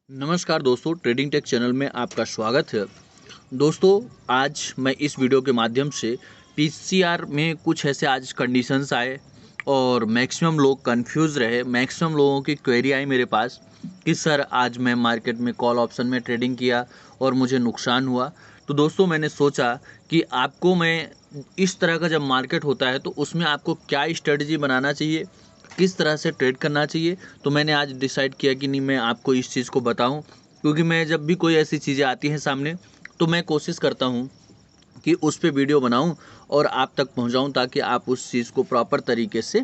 नमस्कार दोस्तों, trading take channel में आपका स्वागत है। दोस्तों, आज मैं इस वीडियो के माध्यम से पीसीआर में कुछ ऐसे आज कंडीशंस आए और मैक्सिमम लोग कंफ्यूज रहे। मैक्सिमम लोगों की क्वेरी आई मेरे पास कि सर आज मैं मार्केट में कॉल ऑप्शन में ट्रेडिंग किया और मुझे नुकसान हुआ। तो दोस्तों, मैंने सोचा कि आपको मैं इस तरह का जब मार्केट होता है तो उसमें आपको क्या स्ट्रेटजी बनाना चाहिए, किस तरह से ट्रेड करना चाहिए। तो मैंने आज डिसाइड किया कि नहीं, मैं आपको इस चीज़ को बताऊं, क्योंकि मैं जब भी कोई ऐसी चीज़ें आती हैं सामने तो मैं कोशिश करता हूं कि उस पे वीडियो बनाऊं और आप तक पहुंचाऊं, ताकि आप उस चीज़ को प्रॉपर तरीके से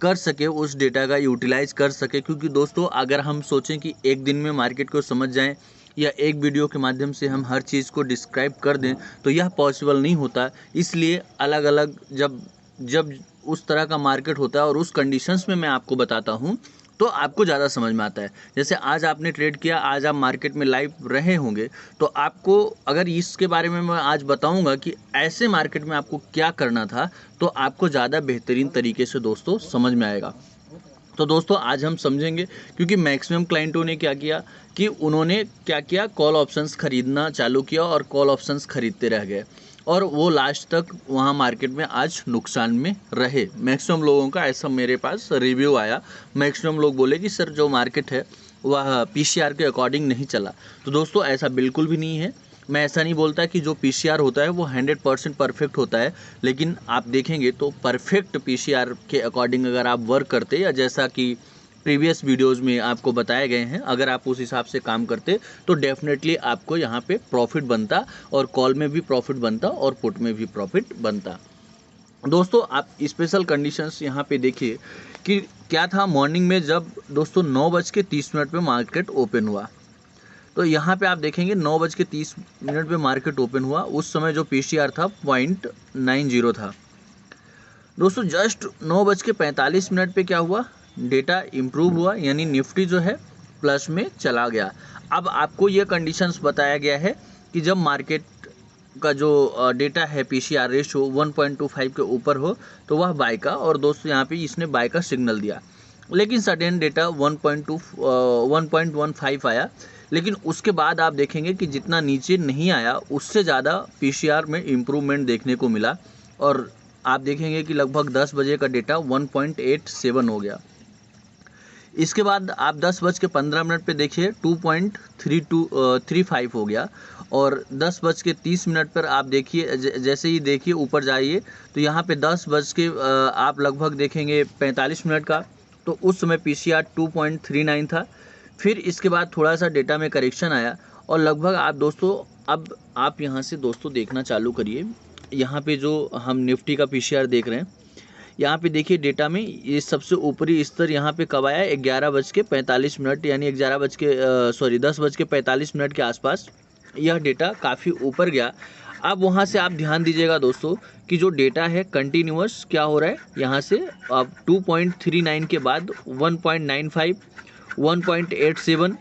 कर सके, उस डेटा का यूटिलाइज कर सके। क्योंकि दोस्तों, अगर हम सोचें कि एक दिन में मार्केट को समझ जाएं या एक वीडियो के माध्यम से हम हर चीज़ को डिस्क्राइब कर दें तो यह पॉसिबल नहीं होता। इसलिए अलग अलग जब जब उस तरह का मार्केट होता है और उस कंडीशंस में मैं आपको बताता हूँ तो आपको ज़्यादा समझ में आता है। जैसे आज आपने ट्रेड किया, आज आप मार्केट में लाइव रहे होंगे, तो आपको अगर इसके बारे में मैं आज बताऊंगा कि ऐसे मार्केट में आपको क्या करना था, तो आपको ज़्यादा बेहतरीन तरीके से दोस्तों समझ में आएगा। तो दोस्तों, आज हम समझेंगे, क्योंकि मैक्सिमम क्लाइंटों ने क्या किया कि उन्होंने क्या किया, कॉल ऑप्शंस खरीदना चालू किया और कॉल ऑप्शंस खरीदते रह गए और वो लास्ट तक वहाँ मार्केट में आज नुकसान में रहे। मैक्सिमम लोगों का ऐसा मेरे पास रिव्यू आया। मैक्सिमम लोग बोले कि सर जो मार्केट है वह पीसीआर के अकॉर्डिंग नहीं चला। तो दोस्तों, ऐसा बिल्कुल भी नहीं है। मैं ऐसा नहीं बोलता कि जो पीसीआर होता है वो 100% परफेक्ट होता है, लेकिन आप देखेंगे तो परफेक्ट पीसीआर के अकॉर्डिंग अगर आप वर्क करते, या जैसा कि प्रीवियस वीडियोस में आपको बताए गए हैं, अगर आप उस हिसाब से काम करते तो डेफिनेटली आपको यहाँ पे प्रॉफिट बनता, और कॉल में भी प्रॉफिट बनता और पुट में भी प्रॉफिट बनता। दोस्तों, आप स्पेशल कंडीशंस यहाँ पे देखिए कि क्या था। मॉर्निंग में जब दोस्तों 9:30 पे मार्केट ओपन हुआ, तो यहाँ पे आप देखेंगे 9:30 पे मार्केट ओपन हुआ। उस समय जो पीसीआर था 0.90 था। दोस्तों, जस्ट 9:45 पे क्या हुआ, डेटा इम्प्रूव हुआ, यानी निफ्टी जो है प्लस में चला गया। अब आपको ये कंडीशंस बताया गया है कि जब मार्केट का जो डेटा है पीसीआर रेशो 1.25 के ऊपर हो तो वह बाय का, और दोस्तों यहाँ पे इसने बाय का सिग्नल दिया। लेकिन सडन डेटा 1.15 आया, लेकिन उसके बाद आप देखेंगे कि जितना नीचे नहीं आया उससे ज़्यादा पीसीआर में इम्प्रूवमेंट देखने को मिला, और आप देखेंगे कि लगभग 10 बजे का डेटा 1.87 हो गया। इसके बाद आप 10:15 पे देखिए 2.35 हो गया, और 10:30 पर आप देखिए, जैसे ही देखिए ऊपर जाइए तो यहाँ पे 10 बज के आप लगभग देखेंगे 45 मिनट का, तो उस समय पीसीआर 2.39 था। फिर इसके बाद थोड़ा सा डेटा में करेक्शन आया, और लगभग आप दोस्तों, अब आप यहाँ से दोस्तों देखना चालू करिए। यहाँ पे जो हम निफ्टी का पीसीआर देख रहे हैं, यहाँ पे देखिए डेटा में ये सबसे ऊपरी स्तर यहाँ पे कब आया, 11:45, यानी 10:45 के आसपास यह डेटा काफ़ी ऊपर गया। अब वहाँ से आप ध्यान दीजिएगा दोस्तों कि जो डेटा है कंटिन्यूअस क्या हो रहा है, यहाँ से अब 2.39 के बाद 1.95, 1.87,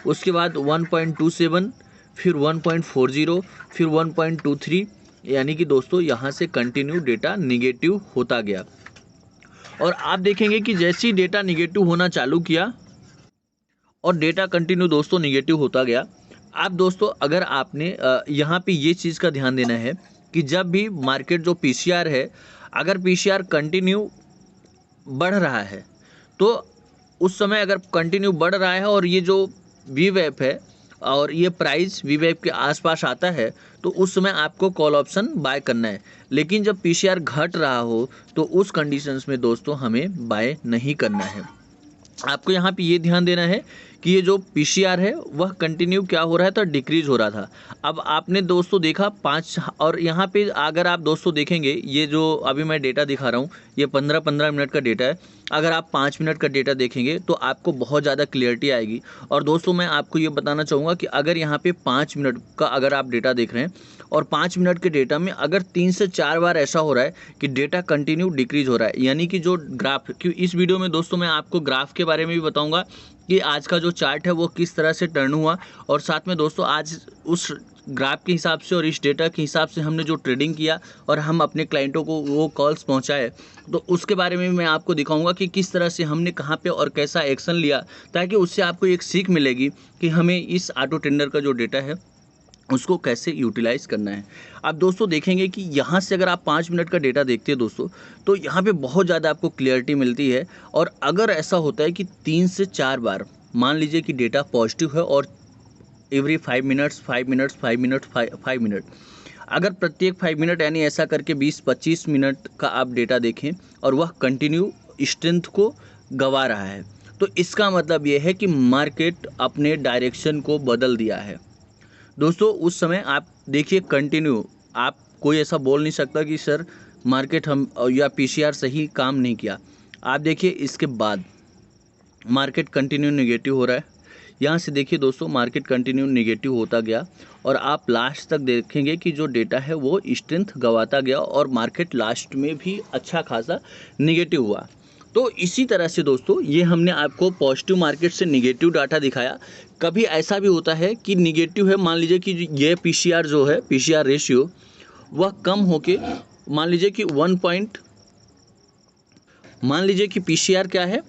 उसके बाद 1.27, फिर 1.40, फिर 1.23, यानी कि दोस्तों यहाँ से कंटिन्यू डेटा निगेटिव होता गया। और आप देखेंगे कि जैसे ही डेटा निगेटिव होना चालू किया और डेटा कंटिन्यू दोस्तों निगेटिव होता गया। आप दोस्तों, अगर आपने यहाँ पे ये चीज़ का ध्यान देना है कि जब भी मार्केट जो पीसीआर है, अगर पीसीआर कंटिन्यू बढ़ रहा है तो उस समय अगर कंटिन्यू बढ़ रहा है और ये जो वीवैप है और ये प्राइस वीवैप के आसपास आता है, तो उस समय आपको कॉल ऑप्शन बाय करना है। लेकिन जब पीसीआर घट रहा हो तो उस कंडीशंस में दोस्तों हमें बाय नहीं करना है। आपको यहाँ पे ये ध्यान देना है कि ये जो पीसीआर है वह कंटिन्यू क्या हो रहा था, डिक्रीज हो रहा था। अब आपने दोस्तों देखा 5, और यहाँ पे अगर आप दोस्तों देखेंगे, ये जो अभी मैं डेटा दिखा रहा हूँ ये 15-15 मिनट का डेटा है। अगर आप 5 मिनट का डेटा देखेंगे तो आपको बहुत ज़्यादा क्लियरिटी आएगी। और दोस्तों, मैं आपको ये बताना चाहूँगा कि अगर यहाँ पे 5 मिनट का अगर आप डेटा देख रहे हैं और 5 मिनट के डेटा में अगर 3 से 4 बार ऐसा हो रहा है कि डेटा कंटिन्यू डिक्रीज हो रहा है, यानी कि जो ग्राफ, क्योंकि इस वीडियो में दोस्तों मैं आपको ग्राफ के बारे में भी बताऊंगा कि आज का जो चार्ट है वो किस तरह से टर्न हुआ, और साथ में दोस्तों आज उस ग्राफ के हिसाब से और इस डेटा के हिसाब से हमने जो ट्रेडिंग किया और हम अपने क्लाइंटों को वो कॉल्स पहुंचाए, तो उसके बारे में मैं आपको दिखाऊंगा कि किस तरह से हमने कहां पे और कैसा एक्शन लिया, ताकि उससे आपको एक सीख मिलेगी कि हमें इस ऑटो टेंडर का जो डेटा है उसको कैसे यूटिलाइज करना है। अब दोस्तों देखेंगे कि यहाँ से अगर आप 5 मिनट का डेटा देखते हैं दोस्तों, तो यहाँ पे बहुत ज़्यादा आपको क्लियरिटी मिलती है। और अगर ऐसा होता है कि 3 से 4 बार मान लीजिए कि डेटा पॉजिटिव है और every 5 minutes 5 minutes 5 minute 5 minute, अगर प्रत्येक 5 मिनट यानी ऐसा करके 20-25 मिनट का आप डेटा देखें और वह कंटिन्यू स्ट्रेंथ को गंवा रहा है, तो इसका मतलब ये है कि मार्केट अपने डायरेक्शन को बदल दिया है। दोस्तों उस समय आप देखिए कंटिन्यू, आप कोई ऐसा बोल नहीं सकता कि सर मार्केट हम या पीसीआर सही काम नहीं किया। आप देखिए इसके बाद मार्केट कंटिन्यू नेगेटिव हो रहा है। यहाँ से देखिए दोस्तों मार्केट कंटिन्यू नेगेटिव होता गया और आप लास्ट तक देखेंगे कि जो डेटा है वो स्ट्रेंथ गंवाता गया और मार्केट लास्ट में भी अच्छा खासा नेगेटिव हुआ। तो इसी तरह से दोस्तों ये हमने आपको पॉजिटिव मार्केट से नेगेटिव डाटा दिखाया। कभी ऐसा भी होता है कि नेगेटिव है, मान लीजिए कि ये पीसीआर जो है, पीसीआर रेशियो वह कम होके मान लीजिए कि मान लीजिए कि पीसीआर क्या है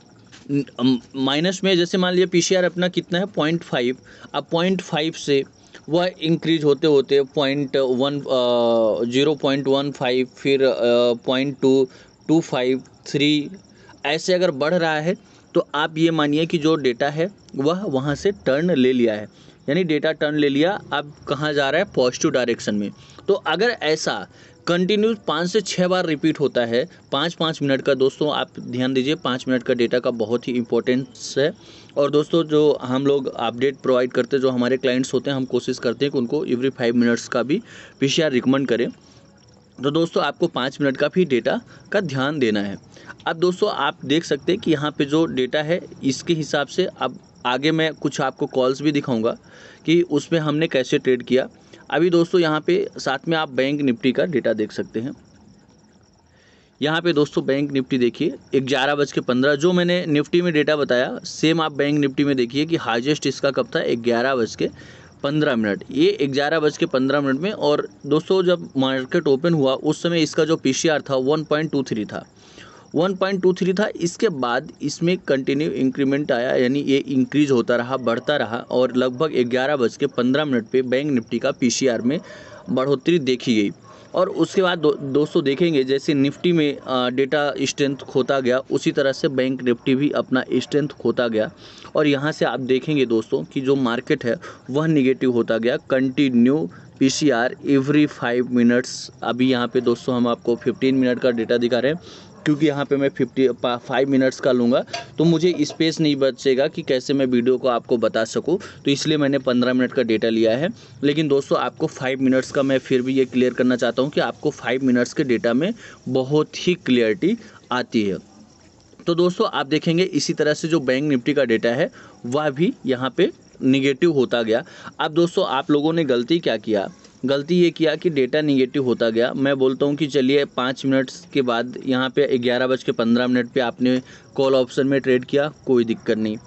माइनस में, जैसे मान लीजिए पीसीआर अपना कितना है 0.5, अब 0.5 से वह इंक्रीज होते होते 0.15 फिर 0.2, 2.5, 3 ऐसे अगर बढ़ रहा है, तो आप ये मानिए कि जो डेटा है वह वहाँ से टर्न ले लिया है, यानी डेटा टर्न ले लिया, अब कहाँ जा रहा है, पॉजिटिव डायरेक्शन में। तो अगर ऐसा कंटिन्यू 5 से 6 बार रिपीट होता है 5-5 मिनट का, दोस्तों आप ध्यान दीजिए 5 मिनट का डेटा का बहुत ही इंपॉर्टेंस है। और दोस्तों जो हम लोग अपडेट प्रोवाइड करते हैं, जो हमारे क्लाइंट्स होते हैं, हम कोशिश करते हैं कि उनको एवरी 5 मिनट्स का भी पीसीआर रिकमेंड करें। तो दोस्तों आपको 5 मिनट का भी डेटा का ध्यान देना है। अब दोस्तों आप देख सकते हैं कि यहाँ पे जो डेटा है इसके हिसाब से अब आगे मैं कुछ आपको कॉल्स भी दिखाऊंगा कि उसमें हमने कैसे ट्रेड किया। अभी दोस्तों यहाँ पे साथ में आप बैंक निफ्टी का डेटा देख सकते हैं। यहाँ पे दोस्तों बैंक निफ्टी देखिए 11:15, जो मैंने निफ्टी में डेटा बताया सेम आप बैंक निफ्टी में देखिए कि हाईएस्ट इसका कब था 11:15। ये 11:15 में, और दोस्तों जब मार्केट ओपन हुआ उस समय इसका जो पीसीआर था 1.23 था, 1.23 था। इसके बाद इसमें कंटिन्यू इंक्रीमेंट आया, यानी ये इंक्रीज होता रहा, बढ़ता रहा, और लगभग 11:15 पे बैंक निफ्टी का पीसीआर में बढ़ोतरी देखी गई। और उसके बाद दोस्तों देखेंगे जैसे निफ्टी में डेटा स्ट्रेंथ खोता गया, उसी तरह से बैंक निफ्टी भी अपना स्ट्रेंथ खोता गया। और यहाँ से आप देखेंगे दोस्तों कि जो मार्केट है वह निगेटिव होता गया, कंटिन्यू पीसीआर एवरी 5 मिनट्स। अभी यहाँ पे दोस्तों हम आपको 15 मिनट का डेटा दिखा रहे हैं, क्योंकि यहाँ पे मैं 5 मिनट्स का लूँगा तो मुझे स्पेस नहीं बचेगा कि कैसे मैं वीडियो को आपको बता सकूँ, तो इसलिए मैंने 15 मिनट का डेटा लिया है। लेकिन दोस्तों आपको 5 मिनट्स का मैं फिर भी ये क्लियर करना चाहता हूँ कि आपको 5 मिनट्स के डेटा में बहुत ही क्लियरिटी आती है। तो दोस्तों आप देखेंगे इसी तरह से जो बैंक निफ्टी का डेटा है वह भी यहाँ पे निगेटिव होता गया। अब दोस्तों आप लोगों ने गलती क्या किया, गलती ये किया कि डेटा निगेटिव होता गया। मैं बोलता हूँ कि चलिए 5 मिनट्स के बाद यहाँ पे 11:15 पे आपने कॉल ऑप्शन में ट्रेड किया, कोई दिक्कत नहीं।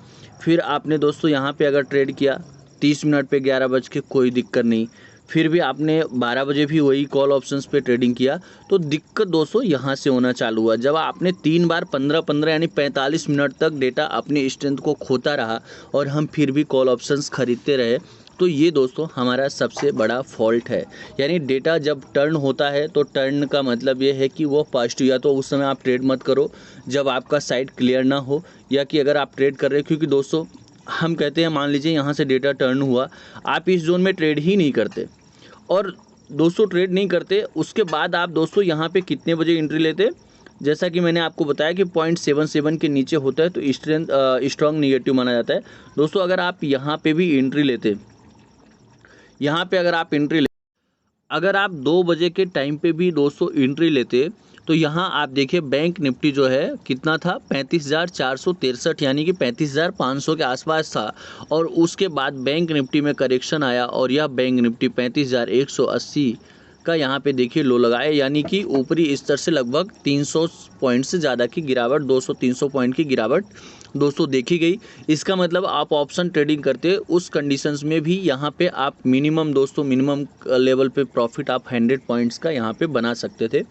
फिर आपने दोस्तों यहाँ पे अगर ट्रेड किया 30 मिनट पे 11 बज के, कोई दिक्कत नहीं। फिर भी आपने 12 बजे भी वही कॉल ऑप्शंस पे ट्रेडिंग किया, तो दिक्कत दोस्तों यहाँ से होना चालू हुआ जब आपने 3 बार 15-15 यानी 45 मिनट तक डेटा अपनी स्ट्रेंथ को खोता रहा और हम फिर भी कॉल ऑप्शंस खरीदते रहे। तो ये दोस्तों हमारा सबसे बड़ा फॉल्ट है। यानी डेटा जब टर्न होता है तो टर्न का मतलब ये है कि वो पॉजिटिव, या तो उस समय आप ट्रेड मत करो जब आपका साइड क्लियर ना हो, या कि अगर आप ट्रेड कर रहे हो, क्योंकि दोस्तों हम कहते हैं मान लीजिए यहाँ से डेटा टर्न हुआ, आप इस जोन में ट्रेड ही नहीं करते, और दोस्तों ट्रेड नहीं करते, उसके बाद आप दोस्तों यहाँ पे कितने बजे एंट्री लेते, जैसा कि मैंने आपको बताया कि 0.77 के नीचे होता है तो स्ट्रॉन्ग निगेटिव माना जाता है। दोस्तों अगर आप यहाँ पे भी एंट्री लेते, यहाँ पे अगर आप 2 बजे के टाइम पे भी दोस्तों एंट्री लेते, तो यहाँ आप देखिए बैंक निफ्टी जो है कितना था 35,463, यानी कि 35,500 के आसपास था। और उसके बाद बैंक निफ्टी में करेक्शन आया और यह बैंक निफ्टी 35,180 का यहाँ पे देखिए लो लगाया, यानी कि ऊपरी स्तर से लगभग 300 पॉइंट से ज़्यादा की गिरावट, 200-300 पॉइंट की गिरावट दोस्तों देखी गई। इसका मतलब आप ऑप्शन ट्रेडिंग करते हैं उस कंडीशंस में भी यहाँ पे आप मिनिमम दोस्तों मिनिमम लेवल पे प्रॉफिट आप 100 पॉइंट्स का यहाँ पे बना सकते थे।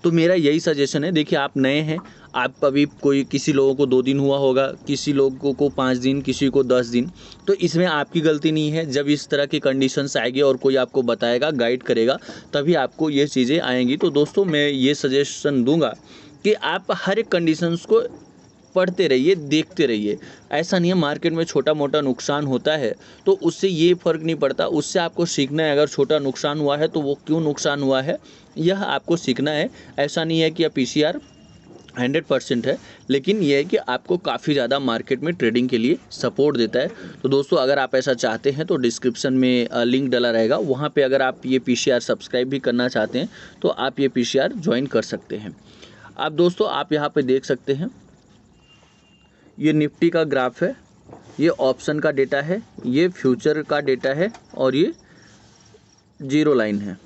तो मेरा यही सजेशन है, देखिए आप नए हैं, आप अभी कोई किसी लोगों को 2 दिन हुआ होगा, किसी लोगों को 5 दिन, किसी को 10 दिन, तो इसमें आपकी गलती नहीं है। जब इस तरह की कंडीशंस आएगी और कोई आपको बताएगा, गाइड करेगा, तभी आपको ये चीज़ें आएंगी। तो दोस्तों मैं ये सजेशन दूंगा कि आप हर एक कंडीशंस को पढ़ते रहिए, देखते रहिए। ऐसा नहीं है मार्केट में छोटा मोटा नुकसान होता है तो उससे ये फ़र्क नहीं पड़ता, उससे आपको सीखना है। अगर छोटा नुकसान हुआ है तो वो क्यों नुकसान हुआ है यह आपको सीखना है। ऐसा नहीं है कि आप PCR 100% है, लेकिन यह है कि आपको काफ़ी ज़्यादा मार्केट में ट्रेडिंग के लिए सपोर्ट देता है। तो दोस्तों अगर आप ऐसा चाहते हैं तो डिस्क्रिप्शन में लिंक डला रहेगा, वहाँ पे अगर आप ये PCR सब्सक्राइब भी करना चाहते हैं तो आप ये PCR ज्वाइन कर सकते हैं। अब दोस्तों आप यहाँ पे देख सकते हैं, ये निफ्टी का ग्राफ है, ये ऑप्शन का डेटा है, ये फ्यूचर का डेटा है और ये जीरो लाइन है।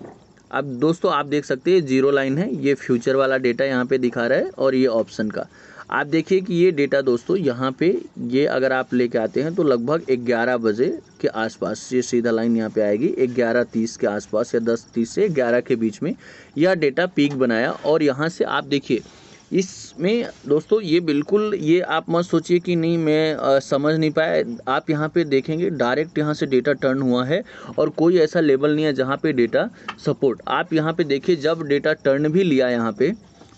अब दोस्तों आप देख सकते हैं जीरो लाइन है, ये फ्यूचर वाला डेटा यहाँ पे दिखा रहा है और ये ऑप्शन का। आप देखिए कि ये डेटा दोस्तों यहाँ पे ये अगर आप लेके आते हैं तो लगभग 11 बजे के आसपास ये सीधा लाइन यहाँ पे आएगी, 11:30 के आसपास या 10:30 से 11 के बीच में यह डेटा पीक बनाया। और यहाँ से आप देखिए इसमें दोस्तों ये बिल्कुल, ये आप मत सोचिए कि नहीं मैं समझ नहीं पाया। आप यहाँ पे देखेंगे डायरेक्ट यहाँ से डेटा टर्न हुआ है और कोई ऐसा लेवल नहीं है जहाँ पे डेटा सपोर्ट। आप यहाँ पे देखिए जब डेटा टर्न भी लिया यहाँ पे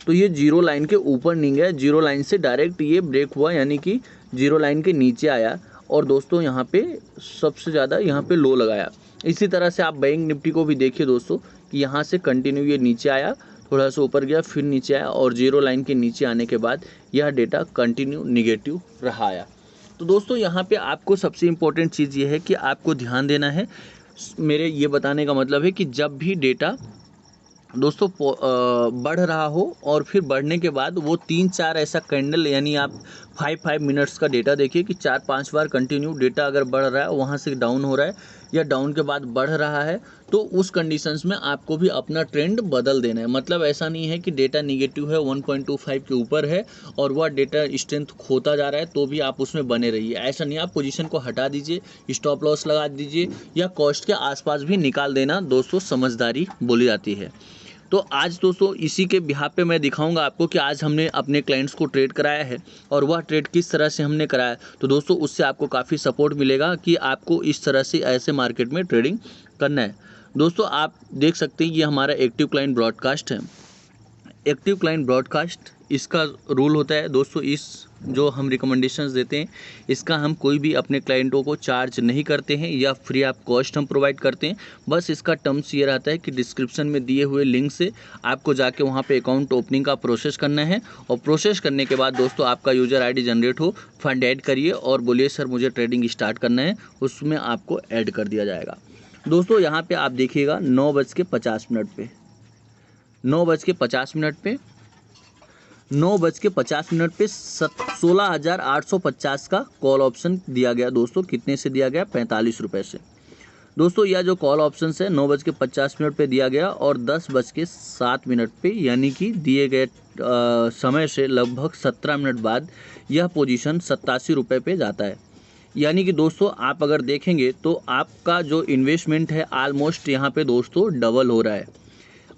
तो ये जीरो लाइन के ऊपर नहीं गया, जीरो लाइन से डायरेक्ट ये ब्रेक हुआ, यानी कि जीरो लाइन के नीचे आया और दोस्तों यहाँ पे सबसे ज़्यादा यहाँ पे लो लगाया। इसी तरह से आप बैंक निफ्टी को भी देखिए दोस्तों कि यहाँ से कंटिन्यू ये नीचे आया, थोड़ा सा ऊपर गया, फिर नीचे आया और जीरो लाइन के नीचे आने के बाद यह डेटा कंटिन्यू निगेटिव रहा आया। तो दोस्तों यहाँ पे आपको सबसे इम्पोर्टेंट चीज़ ये है कि आपको ध्यान देना है। मेरे ये बताने का मतलब है कि जब भी डेटा दोस्तों बढ़ रहा हो और फिर बढ़ने के बाद वो 3-4 ऐसा कैंडल, यानी आप 5 मिनट्स का डेटा देखिए कि 4-5 बार कंटिन्यू डेटा अगर बढ़ रहा है, वहाँ से डाउन हो रहा है या डाउन के बाद बढ़ रहा है, तो उस कंडीशंस में आपको भी अपना ट्रेंड बदल देना है। मतलब ऐसा नहीं है कि डेटा निगेटिव है, 1.25 के ऊपर है और वह डेटा स्ट्रेंथ खोता जा रहा है तो भी आप उसमें बने रहिए। ऐसा नहीं, आप पोजीशन को हटा दीजिए, स्टॉप लॉस लगा दीजिए या कॉस्ट के आसपास भी निकाल देना दोस्तों समझदारी बोली जाती है। तो आज दोस्तों इसी के बिहाफ पे मैं दिखाऊंगा आपको कि आज हमने अपने क्लाइंट्स को ट्रेड कराया है और वह ट्रेड किस तरह से हमने कराया। तो दोस्तों उससे आपको काफ़ी सपोर्ट मिलेगा कि आपको इस तरह से ऐसे मार्केट में ट्रेडिंग करना है। दोस्तों आप देख सकते हैं ये हमारा एक्टिव क्लाइंट ब्रॉडकास्ट है। एक्टिव क्लाइंट ब्रॉडकास्ट इसका रूल होता है दोस्तों, इस जो हम रिकमेंडेशंस देते हैं इसका हम कोई भी अपने क्लाइंटों को चार्ज नहीं करते हैं या फ्री ऑफ कॉस्ट हम प्रोवाइड करते हैं। बस इसका टर्म्स ये रहता है कि डिस्क्रिप्शन में दिए हुए लिंक से आपको जाके वहाँ पे अकाउंट ओपनिंग का प्रोसेस करना है और प्रोसेस करने के बाद दोस्तों आपका यूज़र ID जनरेट हो, फंड ऐड करिए और बोलिए सर मुझे ट्रेडिंग स्टार्ट करना है, उसमें आपको ऐड कर दिया जाएगा। दोस्तों यहाँ पर आप देखिएगा 9:50 पे 9:50 पे 9:50 पे 16,850 का कॉल ऑप्शन दिया गया दोस्तों। कितने से दिया गया? 45 रुपये से। दोस्तों यह जो कॉल ऑप्शन है 9:50 पे दिया गया और 10:07 पे, यानी कि दिए गए समय से लगभग 17 मिनट बाद यह पोजीशन 87 रुपये पे जाता है। यानी कि दोस्तों आप अगर देखेंगे तो आपका जो इन्वेस्टमेंट है ऑलमोस्ट यहाँ पे दोस्तों डबल हो रहा है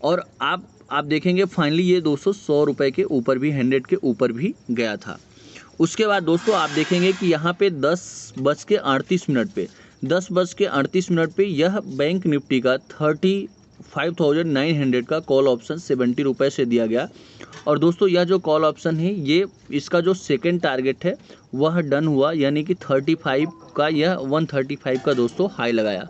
और आप देखेंगे फाइनली ये दोस्तों 100 रुपये के ऊपर भी, 100 के ऊपर भी गया था। उसके बाद दोस्तों आप देखेंगे कि यहाँ पे 10:38 पे यह बैंक निफ्टी का 35,900 का कॉल ऑप्शन 70 रुपये से दिया गया। और दोस्तों यह जो कॉल ऑप्शन है ये इसका जो सेकेंड टारगेट है वह डन हुआ, यानी कि 35 का यह 135 का दोस्तों हाई लगाया।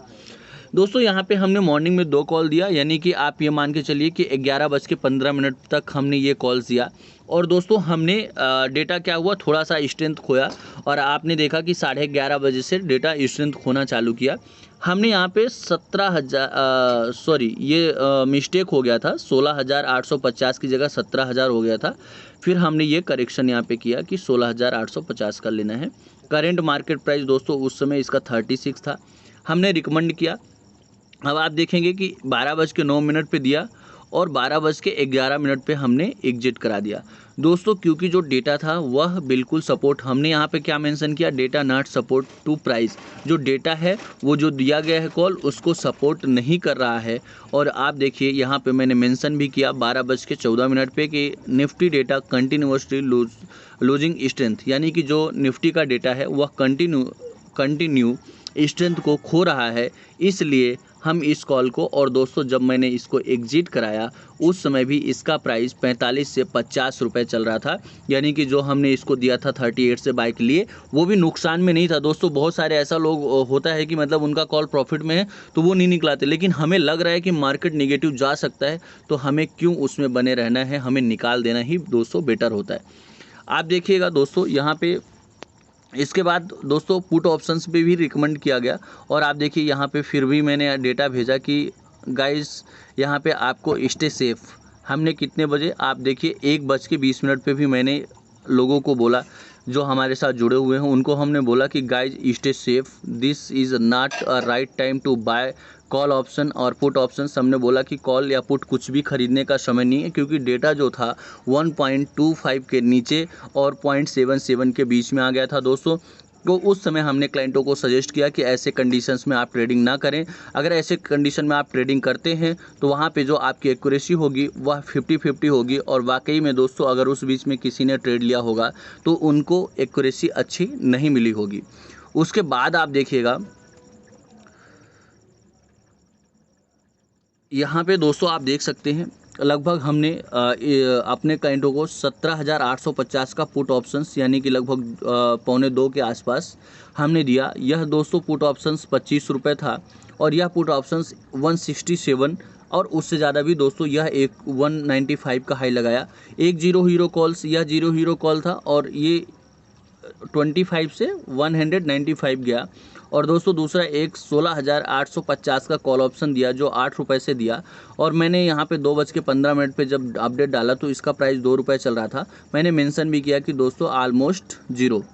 दोस्तों यहाँ पे हमने मॉर्निंग में 2 कॉल दिया, यानी कि आप ये मान के चलिए कि 11:15 तक हमने ये कॉल्स दिया और दोस्तों हमने डेटा क्या हुआ, थोड़ा सा स्ट्रेंथ खोया और आपने देखा कि 11:30 बजे से डेटा स्ट्रेंथ खोना चालू किया। हमने यहाँ पे 17,000 मिस्टेक हो गया था, 16,850 की जगह 17,000 हो गया था। फिर हमने ये करेक्शन यहाँ पे किया कि 16,850 का लेना है। करेंट मार्केट प्राइस दोस्तों उस समय इसका 36 था। हमने रिकमेंड किया अब आप देखेंगे कि 12:09 पे दिया और 12:11 पे हमने एग्जिट करा दिया दोस्तों, क्योंकि जो डेटा था वह बिल्कुल सपोर्ट, हमने यहाँ पे क्या मेंशन किया, data not support to price. जो डेटा है वो जो दिया गया है कॉल उसको सपोर्ट नहीं कर रहा है। और आप देखिए यहाँ पे मैंने मेंशन भी किया 12:14 पे कि Nifty data continuously losing strength, यानी कि जो निफ्टी का डेटा है वह कंटिन्यू स्ट्रेंथ को खो रहा है, इसलिए हम इस कॉल को, और दोस्तों जब मैंने इसको एग्जिट कराया उस समय भी इसका प्राइस 45 से 50 रुपये चल रहा था, यानी कि जो हमने इसको दिया था 38 से बाई के लिए वो भी नुकसान में नहीं था दोस्तों। बहुत सारे ऐसा लोग होता है कि मतलब उनका कॉल प्रॉफिट में है तो वो नहीं निकलाते, लेकिन हमें लग रहा है कि मार्केट निगेटिव जा सकता है तो हमें क्यों उसमें बने रहना है, हमें निकाल देना ही दोस्तों बेटर होता है। आप देखिएगा दोस्तों यहाँ पे इसके बाद दोस्तों पुट ऑप्शंस पे भी रिकमेंड किया गया, और आप देखिए यहाँ पे फिर भी मैंने डेटा भेजा कि गाइस यहाँ पे आपको स्टे सेफ। हमने कितने बजे, आप देखिए 1:20 पे भी मैंने लोगों को बोला, जो हमारे साथ जुड़े हुए हैं उनको हमने बोला कि guys stay safe, this is not a right time to buy call option और पुट ऑप्शन। हमने बोला कि कॉल या पुट कुछ भी खरीदने का समय नहीं है, क्योंकि डेटा जो था 1.25 के नीचे और 0.77 के बीच में आ गया था दोस्तों। तो उस समय हमने क्लाइंटों को सजेस्ट किया कि ऐसे कंडीशंस में आप ट्रेडिंग ना करें। अगर ऐसे कंडीशन में आप ट्रेडिंग करते हैं तो वहाँ पे जो आपकी एक्यूरेसी होगी वह 50-50 होगी, और वाकई में दोस्तों अगर उस बीच में किसी ने ट्रेड लिया होगा तो उनको एक्यूरेसी अच्छी नहीं मिली होगी। उसके बाद आप देखिएगा यहाँ पे दोस्तों आप देख सकते हैं लगभग हमने अपने क्लाइंटों को 17,850 का पुट ऑप्शंस, यानी कि लगभग 1.25 के आसपास हमने दिया। यह दोस्तों पुट ऑप्शंस 25 रुपये था, और यह पुट ऑप्शंस 167 और उससे ज़्यादा भी दोस्तों यह एक 195 का हाई लगाया। एक जीरो हीरो कॉल्स, यह जीरो हीरो कॉल था और ये 25 से 195 गया। और दोस्तों दूसरा एक 16,850 का कॉल ऑप्शन दिया जो 8 रुपये से दिया, और मैंने यहाँ पे 2:15 पे जब अपडेट डाला तो इसका प्राइस 2 रुपये चल रहा था। मैंने मेंशन भी किया कि दोस्तों ऑलमोस्ट जीरो,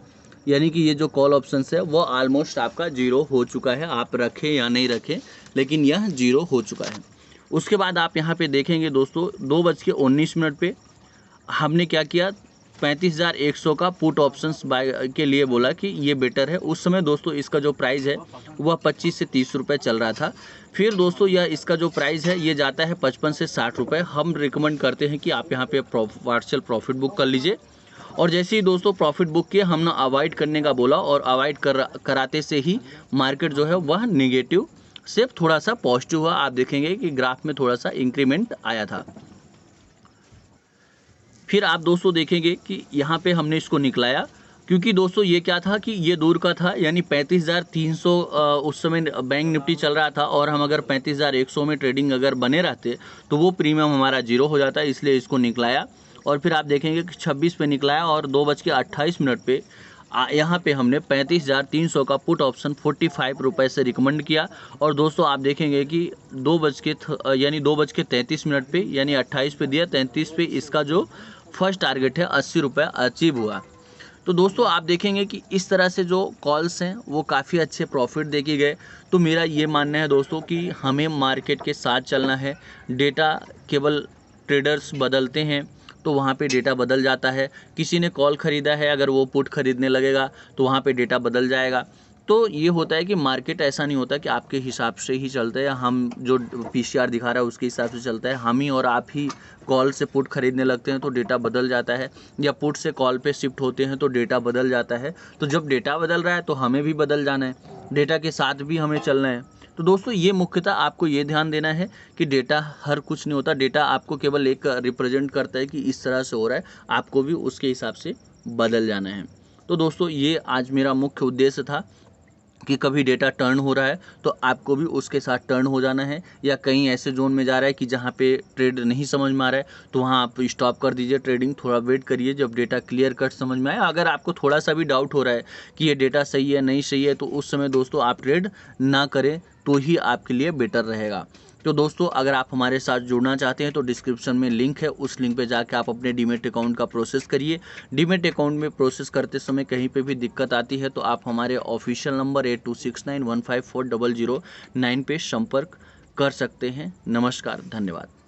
यानी कि ये जो कॉल ऑप्शन है वो ऑलमोस्ट आपका जीरो हो चुका है, आप रखें या नहीं रखें लेकिन यह जीरो हो चुका है। उसके बाद आप यहाँ पे देखेंगे दोस्तों 2:19 पे हमने क्या किया, 35,100 का पुट ऑप्शंस बाय के लिए बोला कि ये बेटर है। उस समय दोस्तों इसका जो प्राइस है वह 25 से 30 रुपये चल रहा था। फिर दोस्तों यह इसका जो प्राइस है ये जाता है 55 से 60 रुपये। हम रिकमेंड करते हैं कि आप यहाँ पे पार्शियल प्रॉफिट बुक कर लीजिए, और जैसे ही दोस्तों प्रॉफिट बुक किया हमने अवॉइड करने का बोला, और अवॉइड कराते से ही मार्केट जो है वह निगेटिव से थोड़ा सा पॉजिटिव हुआ। आप देखेंगे कि ग्राफ में थोड़ा सा इंक्रीमेंट आया था। फिर आप दोस्तों देखेंगे कि यहाँ पे हमने इसको निकलाया, क्योंकि दोस्तों ये क्या था कि ये दूर का था, यानी 35,300 उस समय बैंक निफ्टी चल रहा था, और हम अगर 35,100 में ट्रेडिंग अगर बने रहते तो वो प्रीमियम हमारा जीरो हो जाता, इसलिए इसको निकलाया। और फिर आप देखेंगे कि 26 पे निकलाया, और 2:28 पे यहाँ पे हमने 35,300 का पुट ऑप्शन 45 रुपये से रिकमेंड किया। और दोस्तों आप देखेंगे कि 2:33 पे यानी 28 पे दिया, 33 पे इसका जो फर्स्ट टारगेट है 80 रुपये अचीव हुआ। तो दोस्तों आप देखेंगे कि इस तरह से जो कॉल्स हैं वो काफ़ी अच्छे प्रॉफिट देके गए। तो मेरा ये मानना है दोस्तों कि हमें मार्केट के साथ चलना है। डेटा केवल ट्रेडर्स बदलते हैं तो वहाँ पे डेटा बदल जाता है। किसी ने कॉल ख़रीदा है, अगर वो पुट खरीदने लगेगा तो वहाँ पे डेटा बदल जाएगा। तो ये होता है कि मार्केट ऐसा नहीं होता कि आपके हिसाब से ही चलता है, हम जो पीसीआर दिखा रहा है उसके हिसाब से चलता है। हम ही और आप ही कॉल से पुट खरीदने लगते हैं तो डेटा बदल जाता है, या पुट से कॉल पे शिफ्ट होते हैं तो डेटा बदल जाता है। तो जब डेटा बदल रहा है तो हमें भी बदल जाना है, डेटा के साथ भी हमें चलना है। तो दोस्तों ये मुख्यतः आपको ये ध्यान देना है कि डेटा हर कुछ नहीं होता, डेटा आपको केवल एक रिप्रेजेंट करता है कि इस तरह से हो रहा है, आपको भी उसके हिसाब से बदल जाना है। तो दोस्तों ये आज मेरा मुख्य उद्देश्य था कि कभी डेटा टर्न हो रहा है तो आपको भी उसके साथ टर्न हो जाना है, या कहीं ऐसे जोन में जा रहा है कि जहाँ पे ट्रेड नहीं समझ में आ रहा है तो वहाँ आप स्टॉप कर दीजिए ट्रेडिंग, थोड़ा वेट करिए जब डेटा क्लियर कट समझ में आए। अगर आपको थोड़ा सा भी डाउट हो रहा है कि ये डेटा सही है नहीं सही है तो उस समय दोस्तों आप ट्रेड ना करें तो ही आपके लिए बेटर रहेगा। तो दोस्तों अगर आप हमारे साथ जुड़ना चाहते हैं तो डिस्क्रिप्शन में लिंक है, उस लिंक पे जाके आप अपने डीमेट अकाउंट का प्रोसेस करिए। डीमेट अकाउंट में प्रोसेस करते समय कहीं पे भी दिक्कत आती है तो आप हमारे ऑफिशियल नंबर 8269154009 पे संपर्क कर सकते हैं। नमस्कार, धन्यवाद।